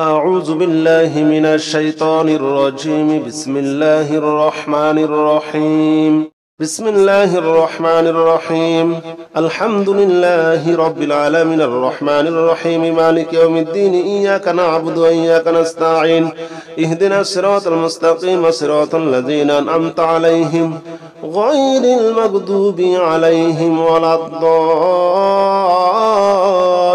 أعوذ بالله من الشيطان الرجيم بسم الله الرحمن الرحيم بسم الله الرحمن الرحيم الحمد لله رب العالمين الرحمن الرحيم مالك يوم الدين إياك نعبد وإياك نستعين اهدنا الصراط المستقيم صراط الذين أنعمت عليهم غير المغضوب عليهم ولا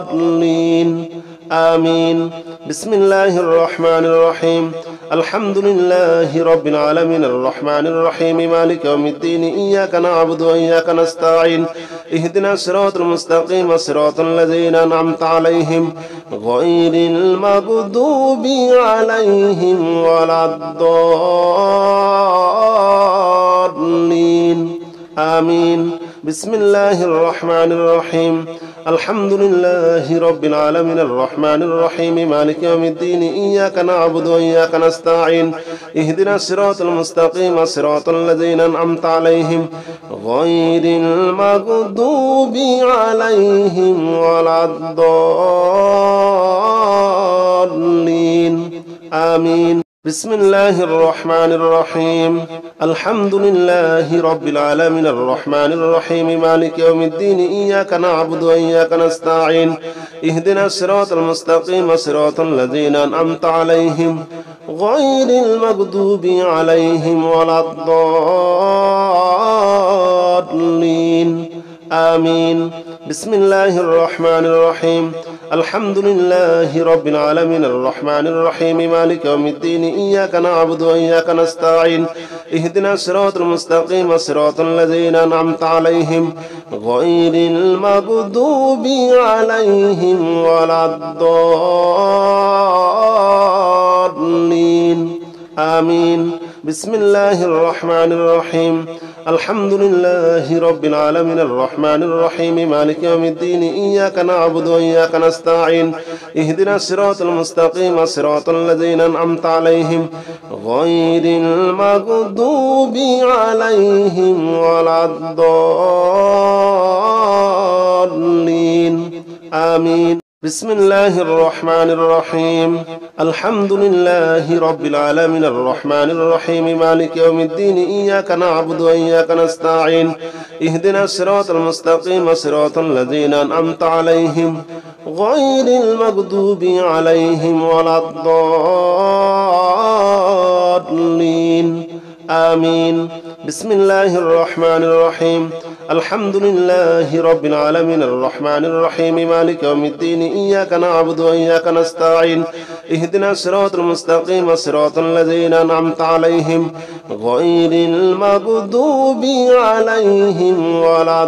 الضالين آمين بسم الله الرحمن الرحيم الحمد لله رب العالمين الرحمن الرحيم مالك يوم الدين إياك نعبد وإياك نستعين اهدنا الصراط المستقيم صراط الذين أنعمت عليهم غير المغضوب عليهم ولا الضالين آمين بسم الله الرحمن الرحيم الحمد لله رب العالمين الرحمن الرحيم مالك يوم الدين إياك نعبد وإياك نستعين اهدنا الصراط المستقيم صراط الذين أنعمت عليهم غير المغضوب عليهم ولا الضالين آمين بسم الله الرحمن الرحيم الحمد لله رب العالمين الرحمن الرحيم مالك يوم الدين إياك نعبد وإياك نستعين اهدنا الصراط المستقيم صراط الذين أنعمت عليهم غير المغضوب عليهم ولا الضالين آمين بسم الله الرحمن الرحيم الحمد لله رب العالمين الرحمن الرحيم مالك يوم الدين إياك نعبد وإياك نستعين اهدنا الصراط المستقيم صراط الذين أنعمت عليهم غير المغضوب عليهم ولا الضالين آمين بسم الله الرحمن الرحيم الحمد لله رب العالمين الرحمن الرحيم مالك يوم الدين إياك نعبد وإياك نستعين اهدنا الصراط المستقيم صراط الذين أنعمت عليهم غير المغضوب عليهم ولا الضالين آمين بسم الله الرحمن الرحيم الحمد لله رب العالمين الرحمن الرحيم مالك يوم الدين إياك نعبد وإياك نستعين اهدنا الصراط المستقيم صراط الذين أنعمت عليهم غير المغضوب عليهم ولا الضالين آمين بسم الله الرحمن الرحيم الحمد لله رب العالمين الرحمن الرحيم مالك يوم الدين إياك نعبد وإياك نستعين اهدنا الصراط المستقيم صراط الذين أنعمت عليهم غير المغضوب عليهم ولا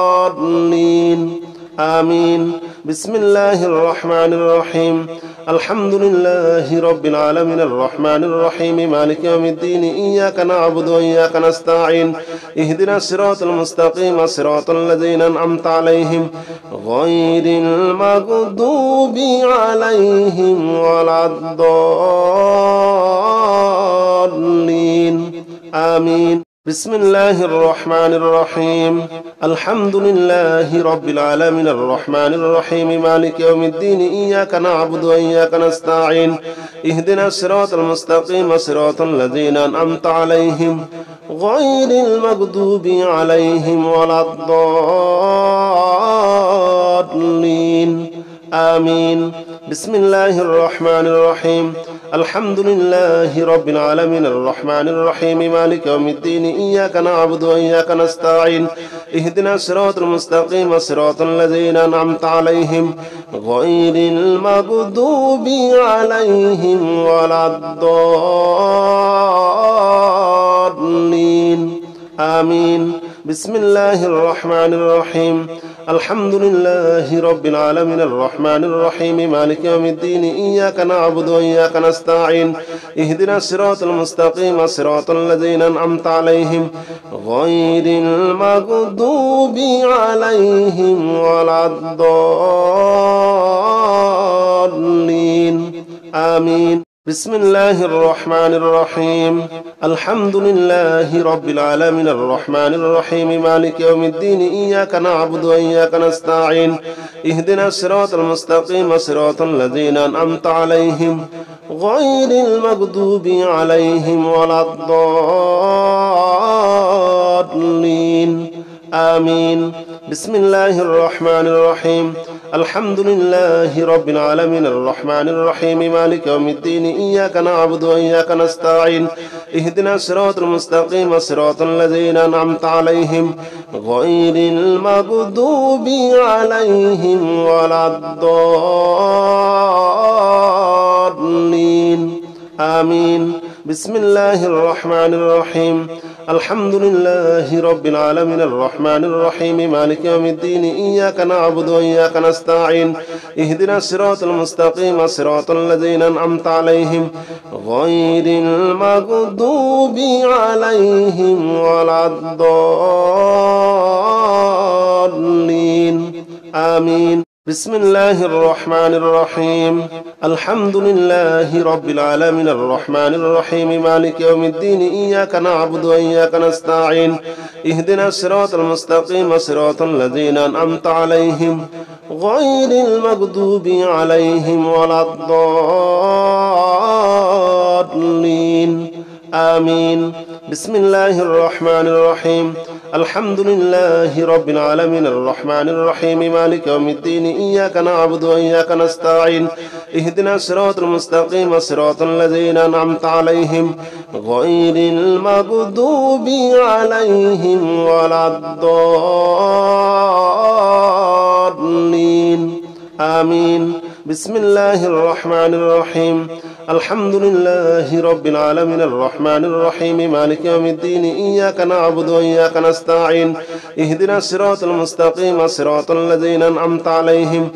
الضالين آمين بسم الله الرحمن الرحيم الحمد لله رب العالمين الرحمن الرحيم مالك يوم الدين إياك نعبد وإياك نستعين اهدنا الصراط المستقيم صراط الذين أنعمت عليهم غير المغضوب عليهم ولا الضالين آمين بسم الله الرحمن الرحيم الحمد لله رب العالمين الرحمن الرحيم مالك يوم الدين إياك نعبد وإياك نستعين اهدنا الصراط المستقيم صراط الذين أنعمت عليهم غير المغضوب عليهم ولا الضالين آمين بسم الله الرحمن الرحيم الحمد لله رب العالمين الرحمن الرحيم مالك يوم الدين إياك نعبد وإياك نستعين اهدنا الصراط المستقيم صراط الذين أنعمت عليهم غير المغضوب عليهم ولا الضالين آمين بسم الله الرحمن الرحيم الحمد لله رب العالمين الرحمن الرحيم مالك يوم الدين إياك نعبد وإياك نستعين اهدنا الصراط المستقيم صراط الذين أنعمت عليهم غير المغضوب عليهم ولا الضالين آمين بسم الله الرحمن الرحيم الحمد لله رب العالمين الرحمن الرحيم مالك يوم الدين إياك نعبد وإياك نستعين اهدنا الصراط المستقيم صراط الذين أنعمت عليهم غير المغضوب عليهم ولا الضالين آمين بسم الله الرحمن الرحيم الحمد لله رب العالمين الرحمن الرحيم مالك يوم الدين إياك نعبد وإياك نستعين اهدنا الصراط المستقيم صراط الذين أنعمت عليهم غير المغضوب عليهم ولا الضالين آمين بسم الله الرحمن الرحيم الحمد لله رب العالمين الرحمن الرحيم مالك يوم الدين إياك نعبد وإياك نستعين اهدنا الصراط المستقيم صراط الذين أنعمت عليهم غير المغضوب عليهم ولا الضالين آمين بسم الله الرحمن الرحيم الحمد لله رب العالمين الرحمن الرحيم مالك يوم الدين إياك نعبد وإياك نستعين اهدنا الصراط المستقيم صراط الذين أنعمت عليهم غير المغضوب عليهم ولا الضالين آمين بسم الله الرحمن الرحيم الحمد لله رب العالمين الرحمن الرحيم مالك يوم الدين إياك نعبد وإياك نستعين اهدنا الصراط المستقيم صراط الذين أنعمت عليهم غير المغضوب عليهم ولا الضالين آمين بسم الله الرحمن الرحيم الحمد لله رب العالمين الرحمن الرحيم مالك يوم الدين إياك نعبد وإياك نستعين اهدنا الصراط المستقيم صراط الذين أنعمت عليهم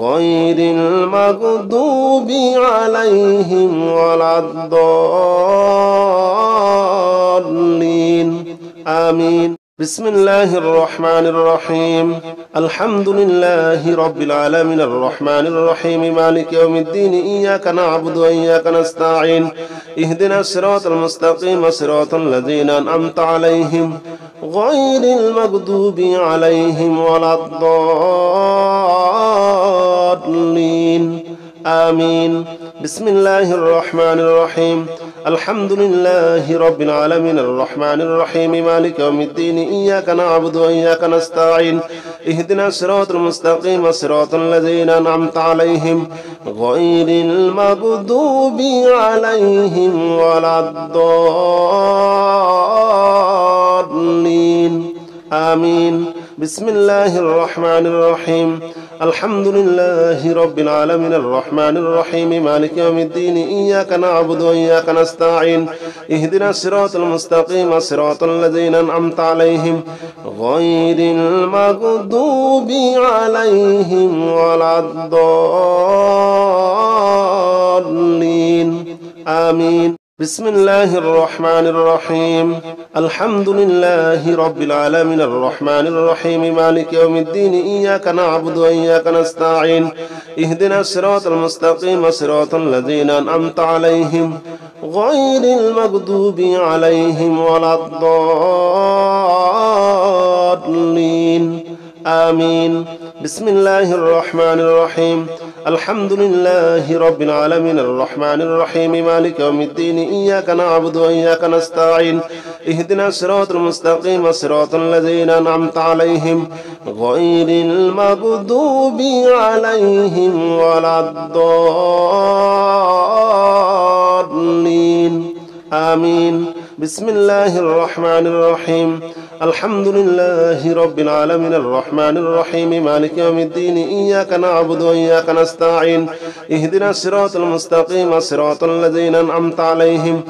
غير المغضوب عليهم ولا الضالين آمين بسم الله الرحمن الرحيم الحمد لله رب العالمين الرحمن الرحيم مالك يوم الدين إياك نعبد وإياك نستعين اهدنا الصراط المستقيم صراط الذين أنعمت عليهم غير المغضوب عليهم ولا الضالين آمين بسم الله الرحمن الرحيم الحمد لله رب العالمين الرحمن الرحيم مالك يوم الدين إياك نعبد وإياك نستعين اهدنا الصراط المستقيم صراط الذين أنعمت عليهم غير المغضوب عليهم ولا الضالين آمين بسم الله الرحمن الرحيم الحمد لله رب العالمين الرحمن الرحيم مالك يوم الدين إياك نعبد وإياك نستعين اهدنا الصراط المستقيم صراط الذين أنعمت عليهم غير المغضوب عليهم ولا الضالين آمين بسم الله الرحمن الرحيم الحمد لله رب العالمين الرحمن الرحيم مالك يوم الدين إياك نعبد وإياك نستعين اهدنا الصراط المستقيم صراط الذين أنعمت عليهم غير المغضوب عليهم ولا الضالين آمين بسم الله الرحمن الرحيم الحمد لله رب العالمين الرحمن الرحيم مالك يوم الدين إياك نعبد وإياك نستعين اهدنا الصراط المستقيم صراط الذين أنعمت عليهم غير المغضوب عليهم ولا الضالين آمين بسم الله الرحمن الرحيم الحمد لله رب العالمين الرحمن الرحيم مالك يوم الدين إياك نعبد وإياك نستعين اهدنا الصراط المستقيم صراط الذين أنعمت عليهم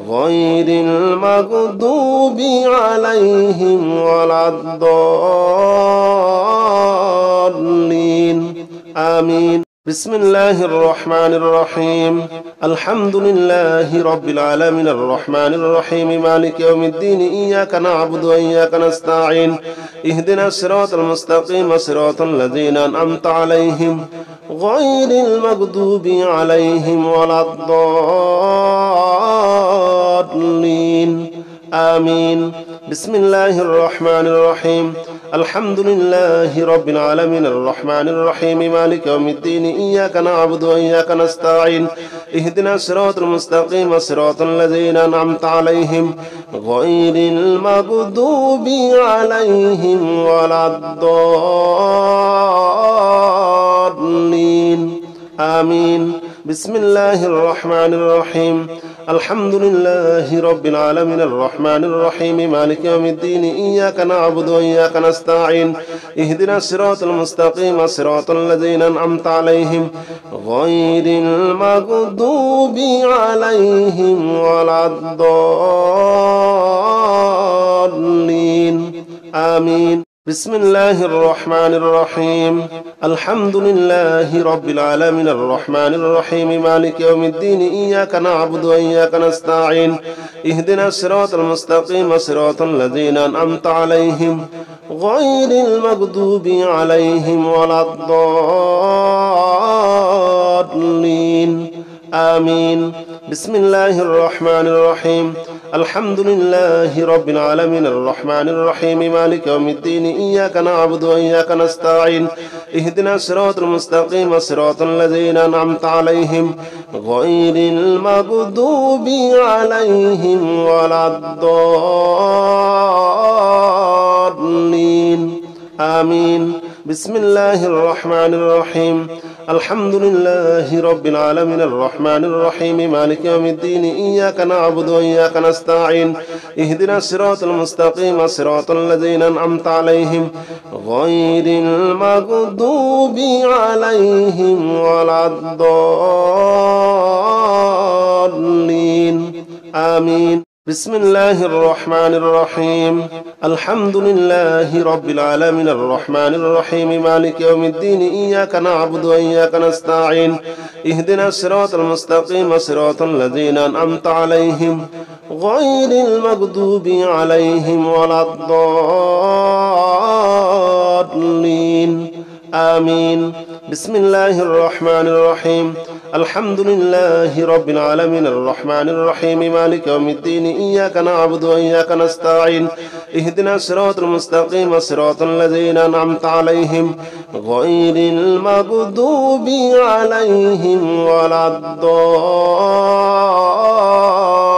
غير المغضوب عليهم ولا الضالين آمين بسم الله الرحمن الرحيم الحمد لله رب العالمين الرحمن الرحيم مالك يوم الدين إياك نعبد وإياك نستعين اهدنا الصراط المستقيم صراط الذين أنعمت عليهم غير المغضوب عليهم ولا الضالين آمين بسم الله الرحمن الرحيم الحمد لله رب العالمين الرحمن الرحيم مالك يوم الدين إياك نعبد وإياك نستعين اهدنا الصراط المستقيم صراط الذين أنعمت عليهم غير المغضوب عليهم ولا الضالين آمين بسم الله الرحمن الرحيم الحمد لله رب العالمين الرحمن الرحيم مالك يوم الدين إياك نعبد وإياك نستعين اهدنا الصراط المستقيم صراط الذين أنعمت عليهم غير المغضوب عليهم ولا الضالين آمين بسم الله الرحمن الرحيم الحمد لله رب العالمين الرحمن الرحيم مالك يوم الدين إياك نعبد وإياك نستعين اهدنا الصراط المستقيم صراط الذين أنعمت عليهم غير المغضوب عليهم ولا الضالين آمين بسم الله الرحمن الرحيم الحمد لله رب العالمين الرحمن الرحيم مالك يوم الدين إياك نعبد وإياك نستعين اهدنا الصراط المستقيم صراط الذين أنعمت عليهم غير المغضوب عليهم ولا الضالين آمين بسم الله الرحمن الرحيم الحمد لله رب العالمين الرحمن الرحيم مالك يوم الدين إياك نعبد وإياك نستعين اهدنا الصراط المستقيم صراط الذين أنعمت عليهم غير المغضوب عليهم ولا الضالين آمين بسم الله الرحمن الرحيم الحمد لله رب العالمين الرحمن الرحيم مالك يوم الدين إياك نعبد وإياك نستعين اهدنا الصراط المستقيم صراط الذين أنعمت عليهم غير المغضوب عليهم ولا الضالين آمين بسم الله الرحمن الرحيم الحمد لله رب العالمين الرحمن الرحيم مالك يوم الدين إياك نعبد وإياك نستعين اهدنا الصراط المستقيم صراط الذين أنعمت عليهم غير المغضوب عليهم ولا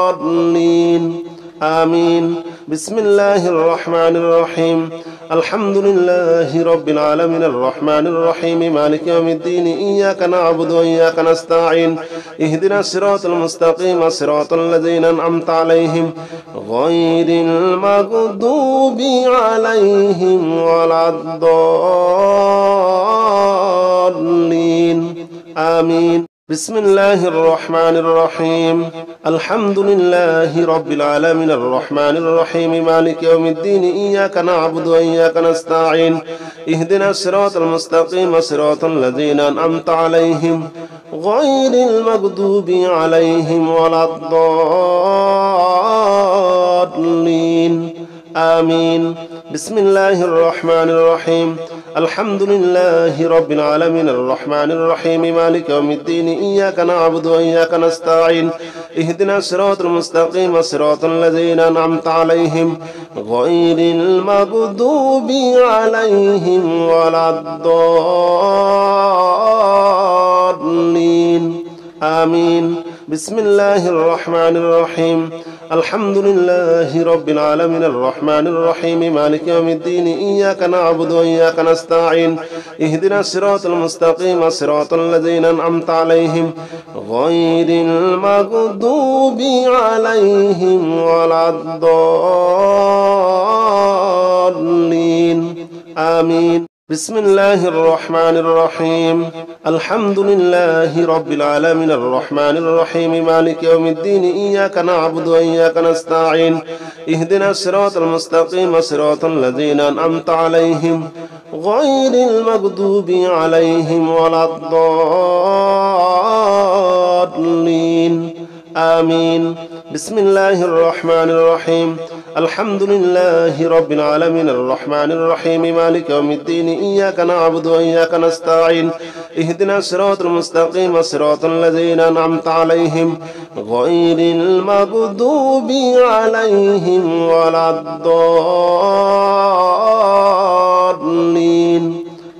الضالين آمين بسم الله الرحمن الرحيم الحمد لله رب العالمين الرحمن الرحيم مالك يوم الدين إياك نعبد وإياك نستعين اهدنا الصراط المستقيم صراط الذين أنعمت عليهم غير المغضوب عليهم ولا الضالين آمين بسم الله الرحمن الرحيم الحمد لله رب العالمين الرحمن الرحيم مالك يوم الدين إياك نعبد وإياك نستعين اهدنا الصراط المستقيم صراط الذين أنعمت عليهم غير المغضوب عليهم ولا الضالين آمين بسم الله الرحمن الرحيم الحمد لله رب العالمين الرحمن الرحيم مالك يوم الدين إياك نعبد وإياك نستعين اهدنا الصراط المستقيم صراط الذين أنعمت عليهم غير المغضوب عليهم ولا الضالين آمين بسم الله الرحمن الرحيم الحمد لله رب العالمين الرحمن الرحيم مالك يوم الدين إياك نعبد وإياك نستعين اهدنا الصراط المستقيم صراط الذين أنعمت عليهم غير المغضوب عليهم ولا الضالين آمين بسم الله الرحمن الرحيم الحمد لله رب العالمين الرحمن الرحيم مالك يوم الدين إياك نعبد وإياك نستعين اهدنا الصراط المستقيم صراط الذين أنعمت عليهم غير المغضوب عليهم ولا الضالين آمين. بسم الله الرحمن الرحيم الحمد لله رب العالمين الرحمن الرحيم مالك يوم الدين إياك نعبد وإياك نستعين اهدنا الصراط المستقيم صراط الذين أنعمت عليهم غير المغضوب عليهم ولا الضالين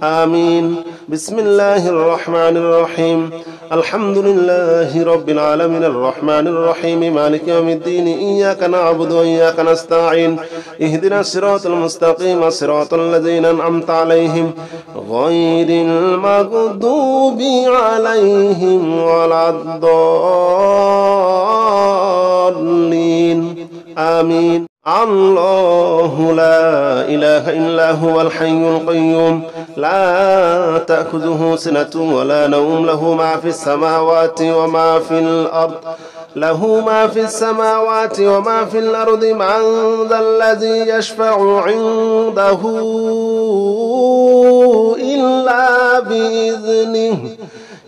آمين. بسم الله الرحمن الرحيم الحمد لله رب العالمين الرحمن الرحيم مالك يوم الدين إياك نعبد وإياك نستعين اهدنا الصراط المستقيم صراط الذين أنعمت عليهم غير المغضوب عليهم ولا الضالين آمين. الله لا إله إلا هو الحي القيوم لا تأخذه سنة ولا نوم له ما في السماوات وما في الأرض وما في الأرض من ذا الذي يشفع عنده إلا بإذنه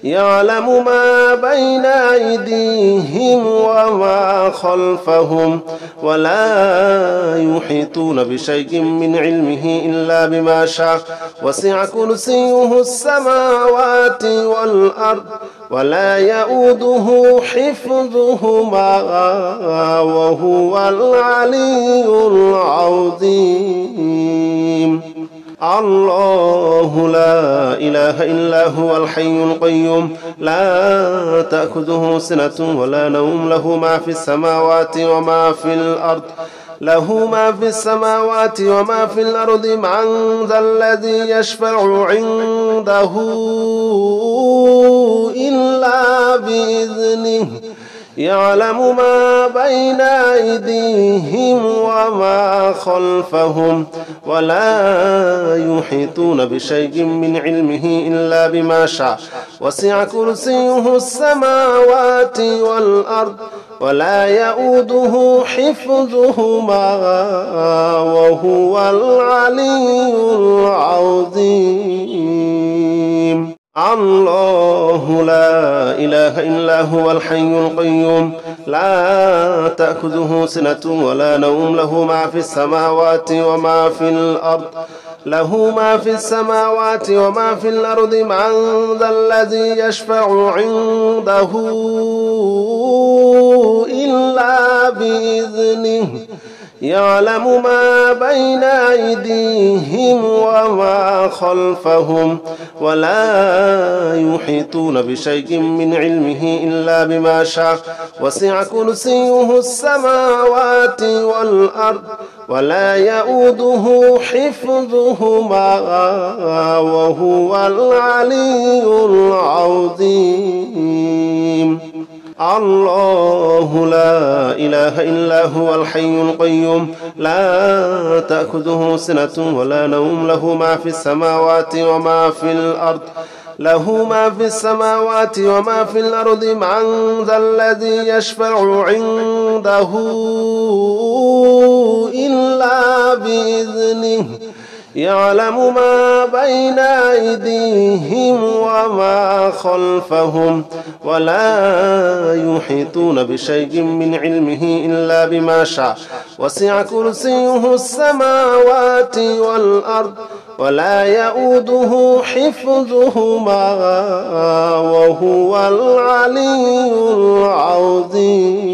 يعلم ما بين أيديهم وما خلفهم ولا يحيطون بشيء من علمه إلا بما شاء وسع كرسيه السماوات والأرض ولا يؤوده حفظهما وهو العلي العظيم. الله لا إله إلا هو الحي القيوم لا تأخذه سنة ولا نوم له ما في السماوات وما في الأرض من ذا الذي يشفع عنده إلا بإذنه يعلم ما بين أيديهم وما خلفهم ولا يحيطون بشيء من علمه إلا بما شاء وسع كرسيه السماوات والأرض ولا يؤوده حفظهما وهو العلي العظيم. الله لا إله إلا هو الحي القيوم لا تأخذه سنة ولا نوم له ما في السماوات وما في الأرض من ذا الذي يشفع عنده إلا بإذنه يعلم ما بين أيديهم وما خلفهم ولا يحيطون بشيء من علمه إلا بما شاء وسع كرسيه السماوات والأرض ولا يؤوده حفظهما وهو العلي العظيم. الله لا إله إلا هو الحي القيوم لا تأخذه سنة ولا نوم له ما في السماوات وما في الأرض من ذا الذي يشفع عنده إلا بإذنه يعلم ما بين أيديهم وما خلفهم ولا يحيطون بشيء من علمه إلا بما شاء وسع كرسيه السماوات والأرض ولا يؤوده حفظهما وهو العلي العظيم.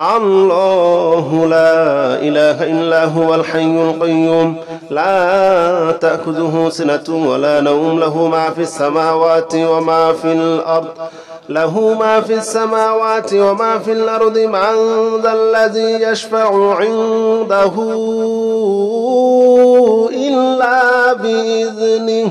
الله لا إله إلا هو الحي القيوم لا تأخذه سنة ولا نوم له ما في السماوات وما في الأرض من ذا الذي يشفع عنده إلا بإذنه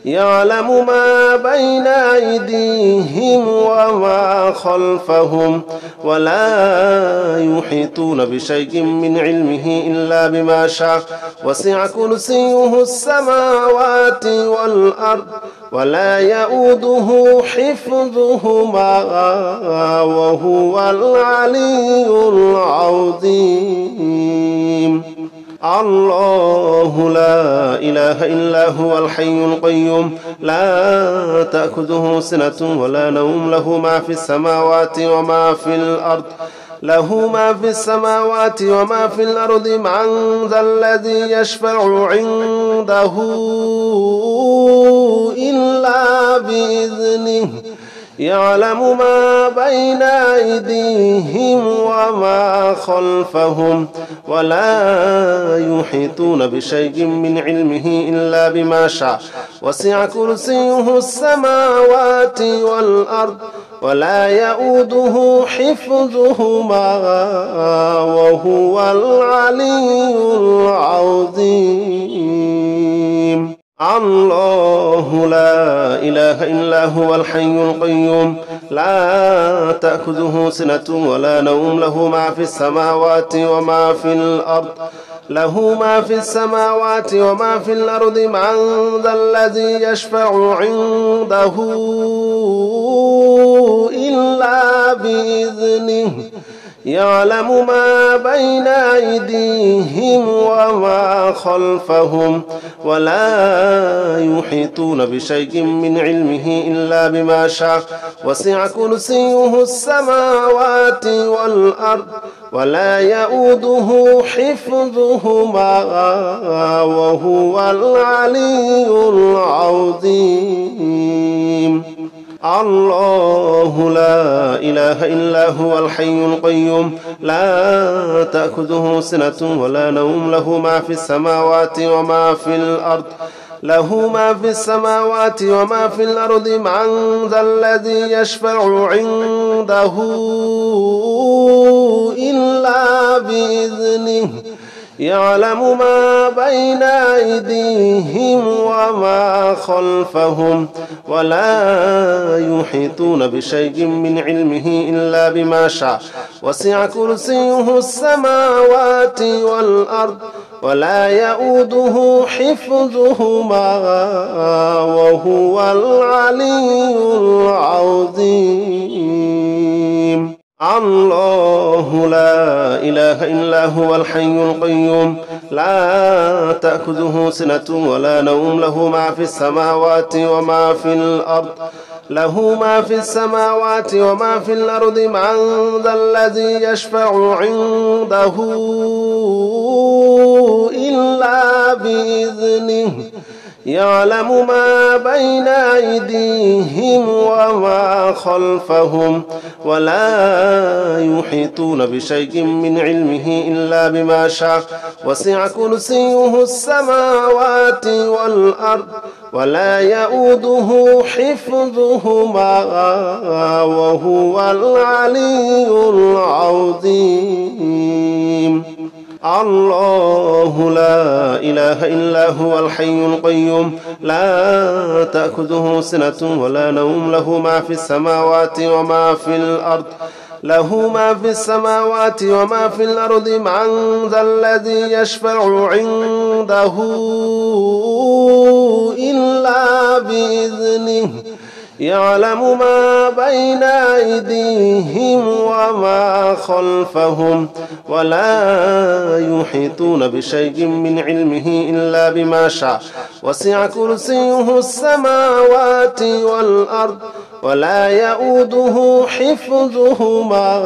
يعلم ما بين أيديهم وما خلفهم ولا يحيطون بشيء من علمه إلا بما شاء وسع كرسيه السماوات والأرض ولا يؤوده حفظهما وهو العلي العظيم. الله لا إله إلا هو الحي القيوم لا تأخذه سنة ولا نوم له ما في السماوات وما في الأرض وما في الأرض من ذا الذي يشفع عنده إلا بإذنه يعلم ما بين أيديهم وما خلفهم ولا يحيطون بشيء من علمه إلا بما شاء وسع كرسيه السماوات والأرض ولا يؤوده حفظهما وهو العلي العظيم. الله لا إله إلا هو الحي القيوم لا تأخذه سنة ولا نوم له ما في السماوات وما في الأرض وما في الأرض من ذا الذي يشفع عنده إلا بإذنه يعلم ما بين أيديهم وما خلفهم ولا يحيطون بشيء من علمه إلا بما شاء وسع كرسيه السماوات والأرض ولا يؤوده حفظهما وهو العلي العظيم. الله لا إله إلا هو الحي القيوم لا تأخذه سنة ولا نوم له ما في السماوات وما في الأرض وما في الأرض من ذا الذي يشفع عنده إلا بإذنه يعلم ما بين أيديهم وما خلفهم ولا يحيطون بشيء من علمه إلا بما شاء وسع كرسيه السماوات والأرض ولا يؤوده حفظهما وهو العلي العظيم. الله لا إله إلا هو الحي القيوم لا تأخذه سنة ولا نوم له ما في السماوات وما في الأرض وما في الأرض من ذا الذي يشفع عنده إلا بإذنه يعلم ما بين أيديهم وما خلفهم ولا يحيطون بشيء من علمه إلا بما شاء وسع كرسيه السماوات والأرض ولا يؤوده حفظهما وهو العلي العظيم. الله لا إله إلا هو الحي القيوم لا تأخذه سنة ولا نوم له ما في السماوات وما في الأرض وما في الأرض من ذا الذي يشفع عنده إلا بإذنه يعلم ما بين أيديهم وما خلفهم ولا يحيطون بشيء من علمه إلا بما شاء وسع كرسيه السماوات والأرض ولا يؤوده حفظهما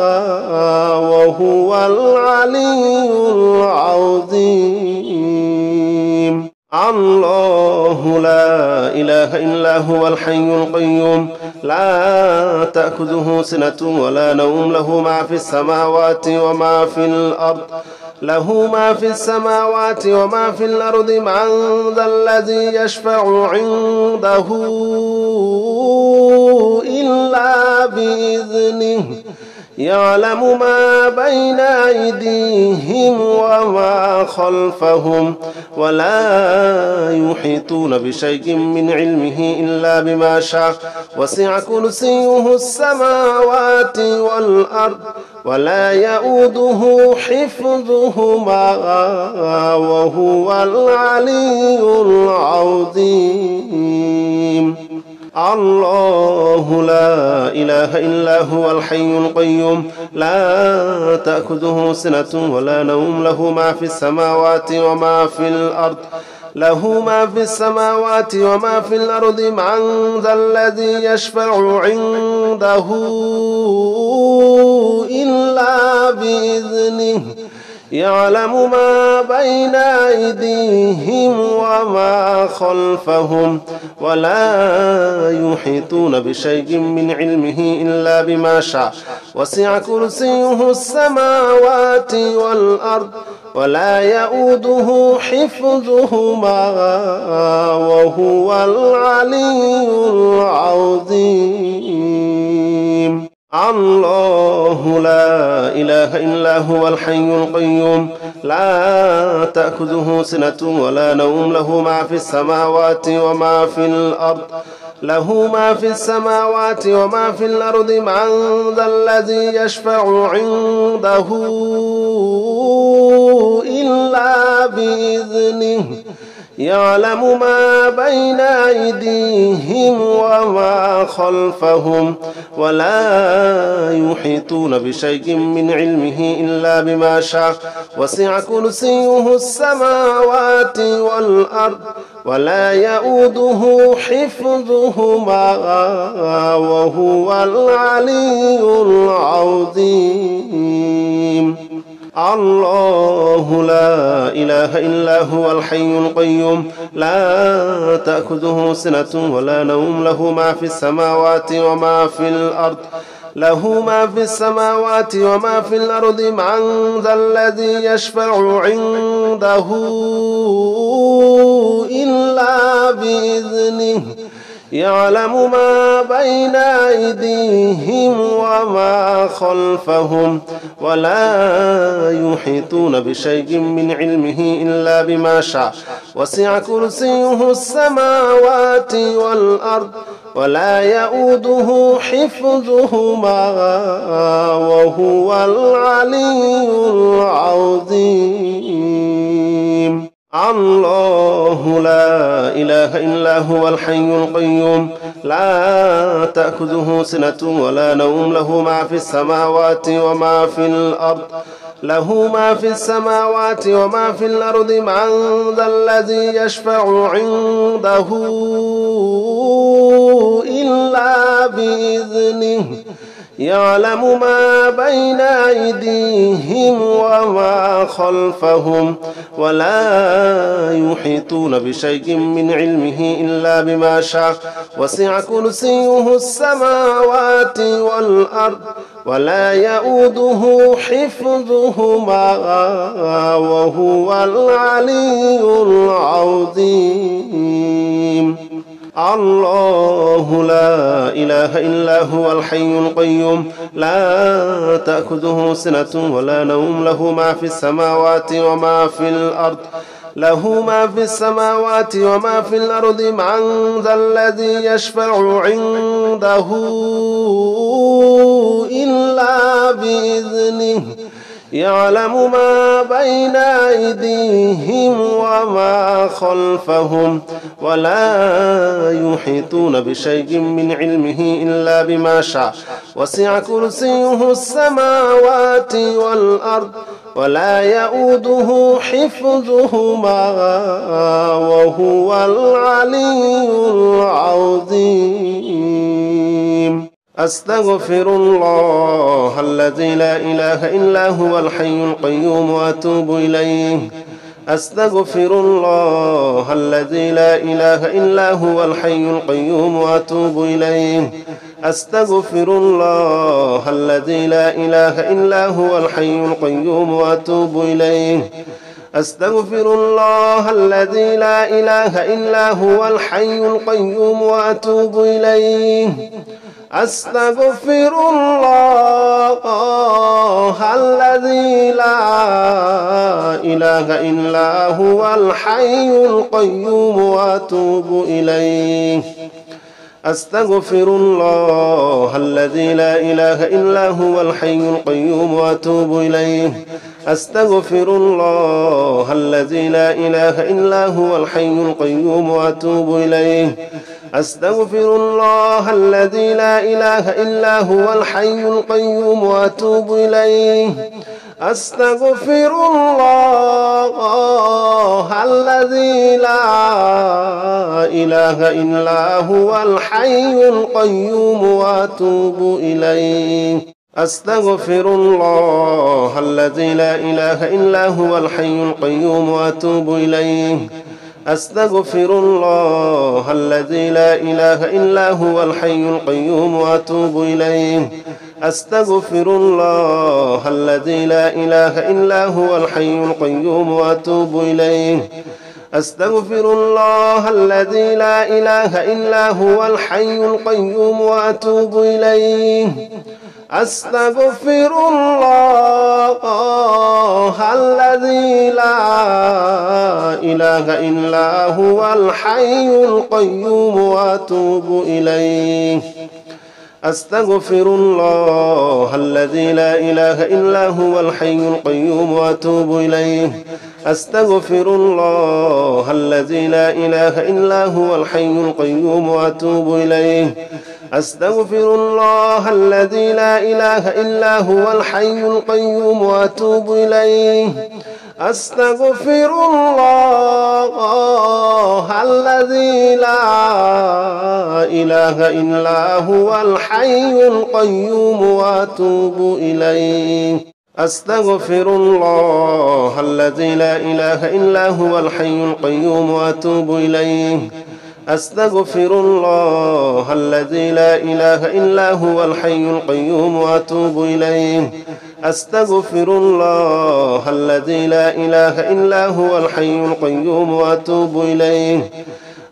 وهو العلي العظيم. الله لا إله إلا هو الحي القيوم لا تأخذه سنة ولا نوم له ما في السماوات وما في الأرض وما في الأرض من ذا الذي يشفع عنده إلا بإذنه يعلم ما بين أيديهم وما خلفهم ولا يحيطون بشيء من علمه إلا بما شاء وسع كرسيه السماوات والأرض ولا يؤوده حفظهما وهو العلي العظيم. الله لا إله إلا هو الحي القيوم لا تأخذه سنة ولا نوم له ما في السماوات وما في الأرض وما في الأرض من ذا الذي يشفع عنده إلا بإذنه يعلم ما بين أيديهم وما خلفهم ولا يحيطون بشيء من علمه إلا بما شاء وسع كرسيه السماوات والأرض ولا يؤوده حفظهما وهو العلي العظيم. الله لا إله إلا هو الحي القيوم لا تأخذه سنة ولا نوم له ما في السماوات وما في الأرض وما في الأرض من ذا الذي يشفع عنده إلا بإذنه يعلم ما بين أيديهم وما خلفهم ولا يحيطون بشيء من علمه إلا بما شاء وسع كرسيه السماوات والأرض ولا يؤوده حفظهما وهو العلي العظيم. الله لا إله إلا هو الحي القيوم لا تأخذه سنة ولا نوم له ما في السماوات وما في الأرض وما في الأرض من ذا الذي يشفع عنده إلا بإذنه يعلم ما بين أيديهم وما خلفهم ولا يحيطون بشيء من علمه إلا بما شاء وسع كرسيه السماوات والأرض ولا يؤوده حفظهما وهو العلي العظيم. الله لا إله إلا هو الحي القيوم لا تأخذه سنة ولا نوم له ما في السماوات وما في الأرض وما في الأرض من ذا الذي يشفع عنده إلا بإذنه يعلم ما بين أيديهم وما خلفهم ولا يحيطون بشيء من علمه إلا بما شاء وسع كرسيه السماوات والأرض ولا يؤوده حفظهما وهو العلي العظيم. الله لا إله إلا هو الحي القيوم لا تأخذه سنة ولا نوم له ما في السماوات وما في الأرض وما في الأرض من ذا الذي يشفع عنده إلا بإذنه يعلم ما بين أيديهم وما خلفهم ولا يحيطون بشيء من علمه إلا بما شاء وسع كرسيه السماوات والأرض ولا يؤوده حفظهما وهو العلي العظيم. أستغفر الله الذي لا إله إلا هو الحي القيوم وأتوب إليه. أستغفر الله الذي لا إله إلا هو الحي القيوم وأتوب إليه. أستغفر الله الذي لا إله إلا هو الحي القيوم وأتوب إليه. أستغفر الله الذي لا إله إلا هو الحي القيوم وأتوب إليه. أستغفر الله الذي لا إله إلا هو الحي القيوم وأتوب إليه أستغفر الله الذي لا إله إلا هو الحي القيوم وأتوب إليه أستغفر الله الذي لا إله إلا هو الحي القيوم وأتوب إليه أستغفر الله الذي لا إله إلا هو الحي القيوم وأتوب إليه أستغفر الله الذي لا إله إلا هو الحي القيوم وأتوب إليه أستغفر الله الذي لا إله إلا هو الحي القيوم وأتوب إليه أستغفر الله الذي لا إله إلا هو الحي القيوم وأتوب إليه أستغفر الله الذي لا إله إلا هو الحي القيوم وأتوب إليه أستغفر الله الذي لا إله إلا هو الحي القيوم وأتوب إليه أستغفر الله الذي لا إله إلا هو الحي القيوم وأتوب إليه أستغفر الله الذي لا إله إلا هو الحي القيوم وأتوب إليه أستغفر الله الذي لا إله إلا هو الحي القيوم وأتوب إليه أستغفر الله الذي لا إله إلا هو الحي القيوم وأتوب إليه أستغفر الله الذي لا إله إلا هو الحي القيوم وأتوب إليه أستغفر الله الذي لا إله إلا هو الحي القيوم وأتوب إليه أستغفر الله الذي لا إله إلا هو الحي القيوم وأتوب إليه أستغفر الله الذي لا إله إلا هو الحي القيوم وأتوب إليه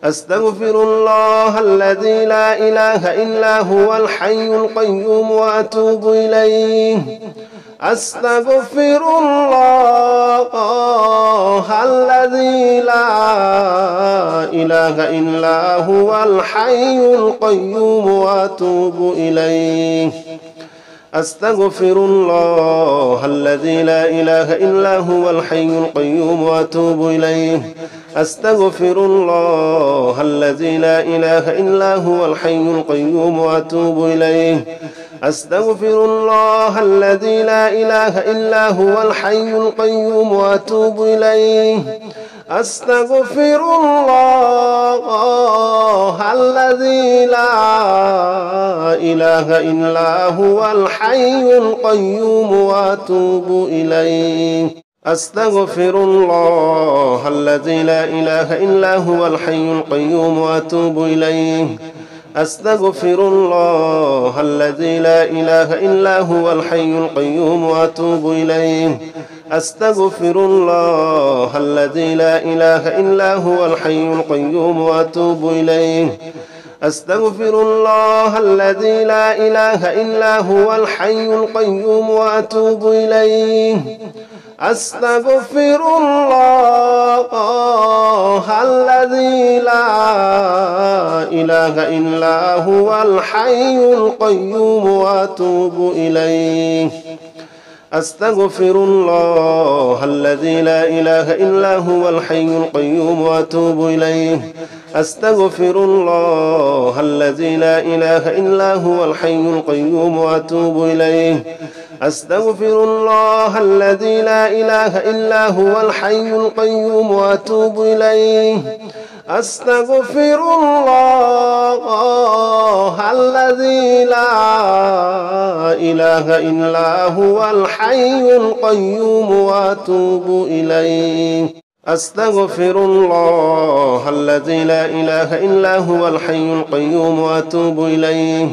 أستغفر الله الذي لا إله إلا هو الحي القيوم وأتوب إليه أستغفر الله الذي لا إله إلا هو الحي القيوم وأتوب إليه أستغفر الله الذي لا إله إلا هو الحي القيوم وأتوب إليه أستغفر الله الذي لا إله إلا هو الحي القيوم وأتوب إليه أستغفر الله الذي لا إله إلا هو الحي القيوم وأتوب إليه أستغفر الله الذي لا إله إلا هو الحي القيوم وأتوب إليه أستغفر الله الذي لا إله إلا هو الحي القيوم وأتوب إليه أستغفر الله الذي لا إله إلا هو الحي القيوم وأتوب إليه أستغفر الله الذي لا إله إلا هو الحي القيوم وأتوب إليه أستغفر الله الذي لا إله إلا هو الحي القيوم وأتوب إليه أستغفر الله الذي لا إله إلا هو الحي القيوم وأتوب إليه أستغفر الله الذي لا إله إلا هو الحي القيوم وأتوب إليه أستغفر الله الذي لا إله إلا هو الحي القيوم وأتوب إليه أستغفر الله الذي لا إله إلا هو الحي القيوم وأتوب إليه أستغفر الله الذي لا إله إلا هو الحي القيوم وأتوب إليه أستغفر الله الذي لا إله إلا هو الحي القيوم وأتوب إليه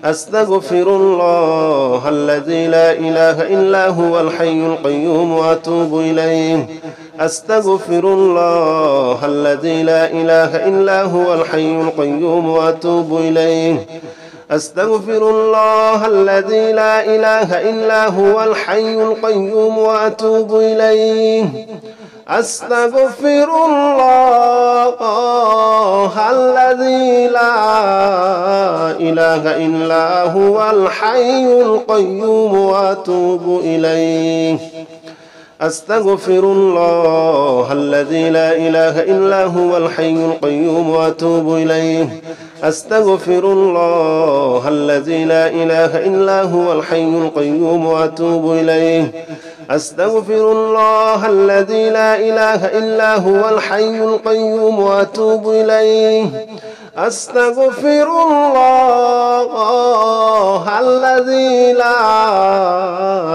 أستغفر الله الذي لا إله إلا هو الحي القيوم وأتوب إليه أستغفر الله الذي لا إله إلا هو الحي القيوم وأتوب إليه أستغفر الله الذي لا إله إلا هو الحي القيوم وأتوب إليه. أستغفر الله الذي لا إله إلا هو الحي القيوم وأتوب إليه. أستغفر الله الذي لا إله إلا هو الحي القيوم وأتوب إليه. أستغفر الله الذي لا إله إلا هو الحي القيوم وأتوب إليه. أستغفر الله الذي لا إله إلا هو الحي القيوم وأتوب إليه. أستغفر الله الذي لا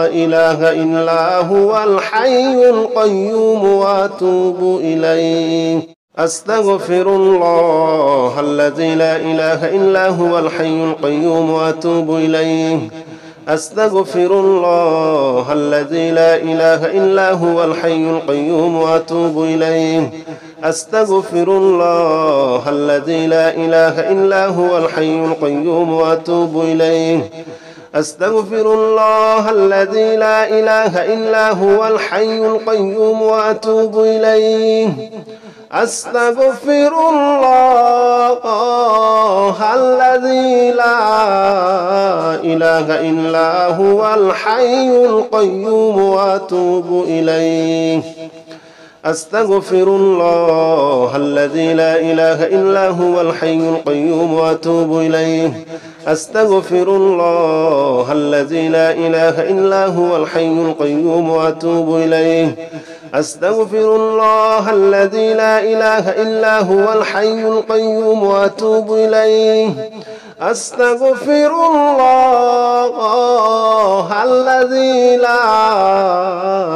إله إلا هو الحي القيوم وأتوب إليه. أستغفر الله الذي لا إله إلا هو الحي القيوم وأتوب إليه. أستغفر الله الذي لا إله إلا هو الحي القيوم وأتوب إليه. أستغفر الله الذي لا إله إلا هو الحي القيوم وأتوب إليه. أستغفر الله الذي لا إله إلا هو الحي القيوم وأتوب إليه. أستغفر الله الذي لا إله إلا هو الحي القيوم وأتوب إليه. أستغفر الله الذي لا إله إلا هو الحي القيوم وأتوب إليه. أستغفر الله الذي لا إله إلا هو الحي القيوم وأتوب إليه. أستغفر الله الذي لا إله إلا هو الحي القيوم وأتوب إليه. أستغفر الله الذي لا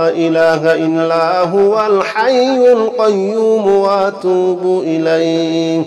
إله إلا هو الحي القيوم وأتوب إليه.